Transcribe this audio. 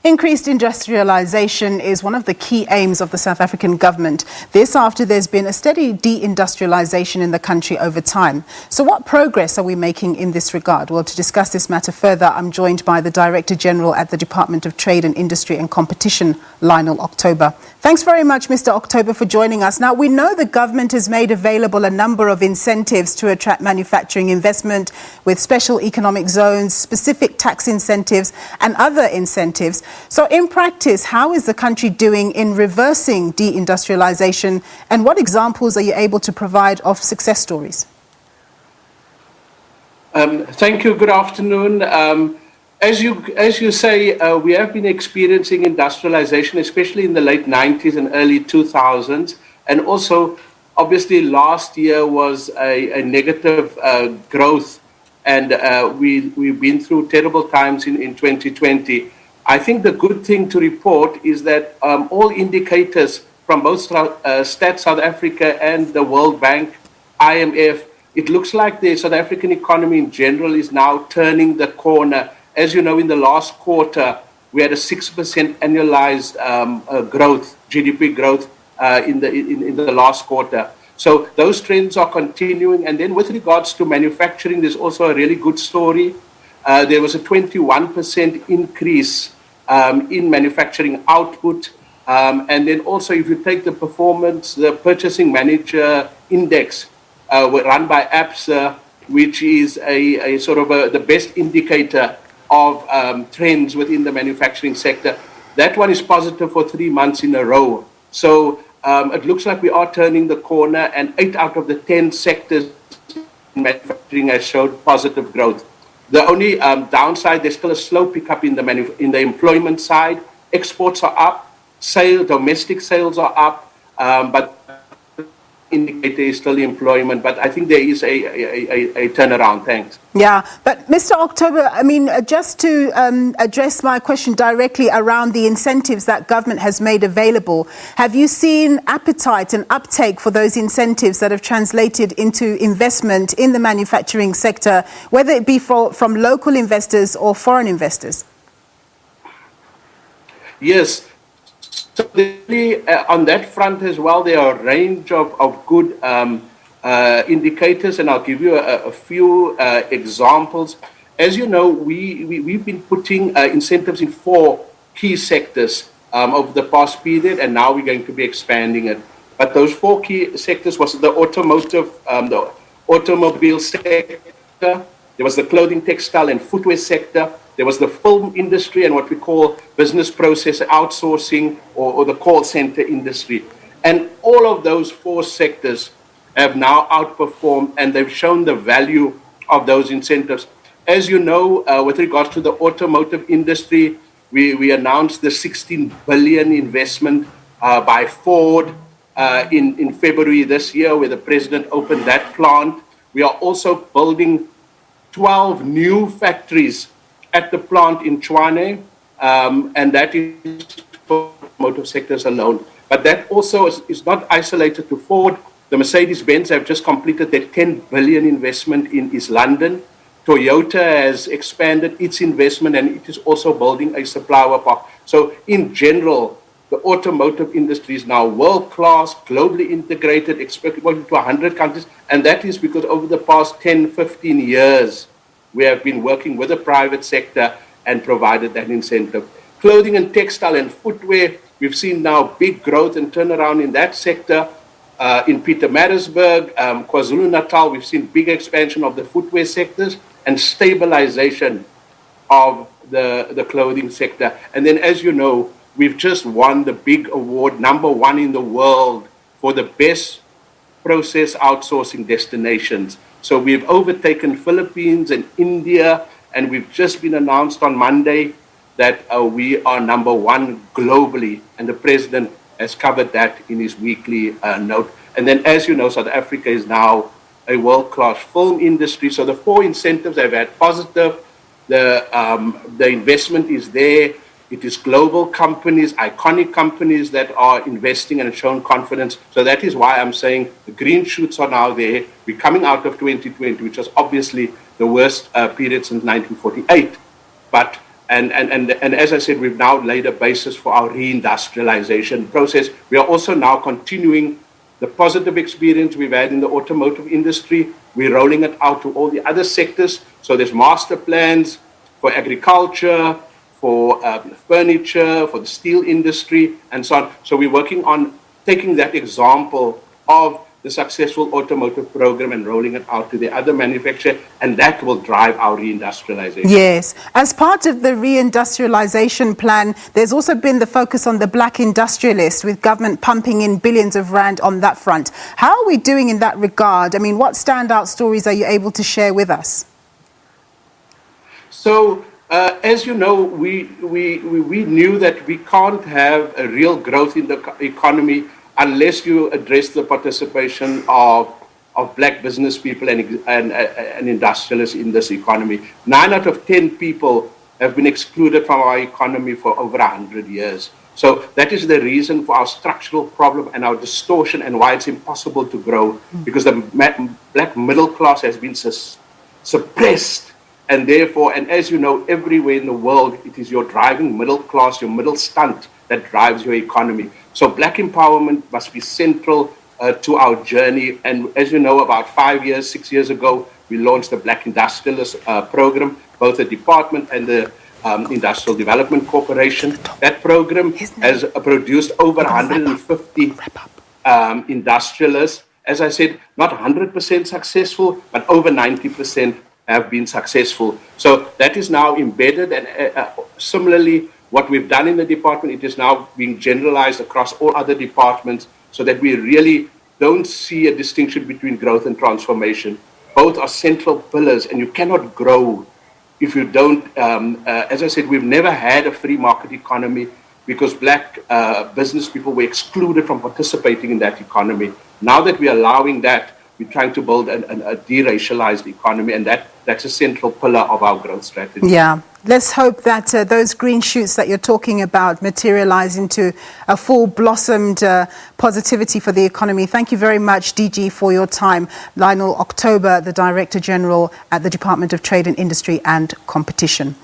Increased industrialisation is one of the key aims of the South African government. This after there's been a steady de-industrialisation in the country over time. So what progress are we making in this regard? Well, to discuss this matter further, I'm joined by the Director General at the Department of Trade and Industry and Competition, Lionel October. Thanks very much, Mr. October, for joining us. Now, we know the government has made available a number of incentives to attract manufacturing investment with special economic zones, specific tax incentives and other incentives. So in practice, how is the country doing in reversing de-industrialisation, and what examples are you able to provide of success stories? Thank you. Good afternoon. As you say, we have been experiencing industrialization, especially in the late 90s and early 2000s. And also, obviously, last year was a negative growth. And we've been through terrible times in 2020. I think the good thing to report is that all indicators from both Stats South Africa and the World Bank, IMF, it looks like the South African economy in general is now turning the corner. As you know, in the last quarter, we had a 6% annualized growth, GDP growth in the last quarter. So those trends are continuing. And then with regards to manufacturing, there's also a really good story. There was a 21% increase in manufacturing output. And then also, if you take the performance, the Purchasing Manager Index run by ABSA, which is a sort of the best indicator of trends within the manufacturing sector, that one is positive for 3 months in a row. So it looks like we are turning the corner, and 8 out of the 10 sectors in manufacturing has showed positive growth. The only downside, there's still a slow pickup in the employment side. Exports are up, domestic sales are up, but indicator is still employment. But I think there is a turnaround. Thanks. Yeah, but Mr. October, I mean, just to address my question directly around the incentives that government has made available, have you seen appetite and uptake for those incentives that have translated into investment in the manufacturing sector, whether it be from local investors or foreign investors? Yes. So on that front as well, there are a range of good indicators, and I'll give you a few examples. As you know, we've been putting incentives in 4 key sectors over the past period, and now we're going to be expanding it. But those 4 key sectors was the automobile sector, there was the clothing, textile, and footwear sector. There was the film industry and what we call business process outsourcing or the call center industry. And all of those 4 sectors have now outperformed, and they've shown the value of those incentives. As you know, with regards to the automotive industry, we announced the 16 billion investment by Ford in February this year, where the president opened that plant. We are also building 12 new factories at the plant in Tshwane, and that is for automotive sectors alone. But that also is not isolated to Ford. The Mercedes-Benz have just completed their 10 billion investment in East London. Toyota has expanded its investment, and it is also building a supplier park. So in general, the automotive industry is now world-class, globally integrated, exporting to 100 countries, and that is because over the past 10, 15 years, we have been working with the private sector and provided that incentive. Clothing and textile and footwear, we've seen now big growth and turnaround in that sector. In Pietermaritzburg, KwaZulu-Natal, we've seen big expansion of the footwear sectors and stabilization of the clothing sector. And then, as you know, we've just won the big award, #1 in the world, for the best process outsourcing destinations. So we've overtaken Philippines and India, and we've just been announced on Monday that we are #1 globally, and the president has covered that in his weekly note. And then, as you know, South Africa is now a world-class film industry. So the 4 incentives have had positive. The investment is there. It is global companies, iconic companies that are investing and shown confidence. So that is why I'm saying the green shoots are now there. We're coming out of 2020, which was obviously the worst period since 1948. But And as I said, we've now laid a basis for our reindustrialization process. We are also now continuing the positive experience we've had in the automotive industry. We're rolling it out to all the other sectors. So there's master plans for agriculture, for furniture, for the steel industry, and so on. So we're working on taking that example of the successful automotive program and rolling it out to the other manufacturer, and that will drive our reindustrialization. Yes. As part of the reindustrialization plan, there's also been the focus on the black industrialist, with government pumping in billions of rand on that front. How are we doing in that regard? I mean, what standout stories are you able to share with us? So, as you know, we knew that we can't have a real growth in the economy unless you address the participation of black business people and industrialists in this economy. 9 out of 10 people have been excluded from our economy for over 100 years. So that is the reason for our structural problem and our distortion, and why it's impossible to grow, because the black middle class has been suppressed. And therefore, and as you know, everywhere in the world, it is your driving middle class, your middle stunt, that drives your economy. So black empowerment must be central to our journey. And as you know, about 6 years ago, we launched the Black Industrialist program, both the department and the Industrial Development Corporation. That program has produced over 150 industrialists. As I said, not 100% successful, but over 90% have been successful. So that is now embedded, and similarly, what we've done in the department, it is now being generalized across all other departments, so that we really don't see a distinction between growth and transformation. Both are central pillars, and you cannot grow if you don't, as I said, we've never had a free market economy because black business people were excluded from participating in that economy. Now that we're allowing that, we're trying to build a deracialized economy, and that's a central pillar of our growth strategy. Yeah. Let's hope that those green shoots that you're talking about materialize into a full-blossomed positivity for the economy. Thank you very much, DG, for your time. Lionel October, the Director General at the Department of Trade and Industry and Competition.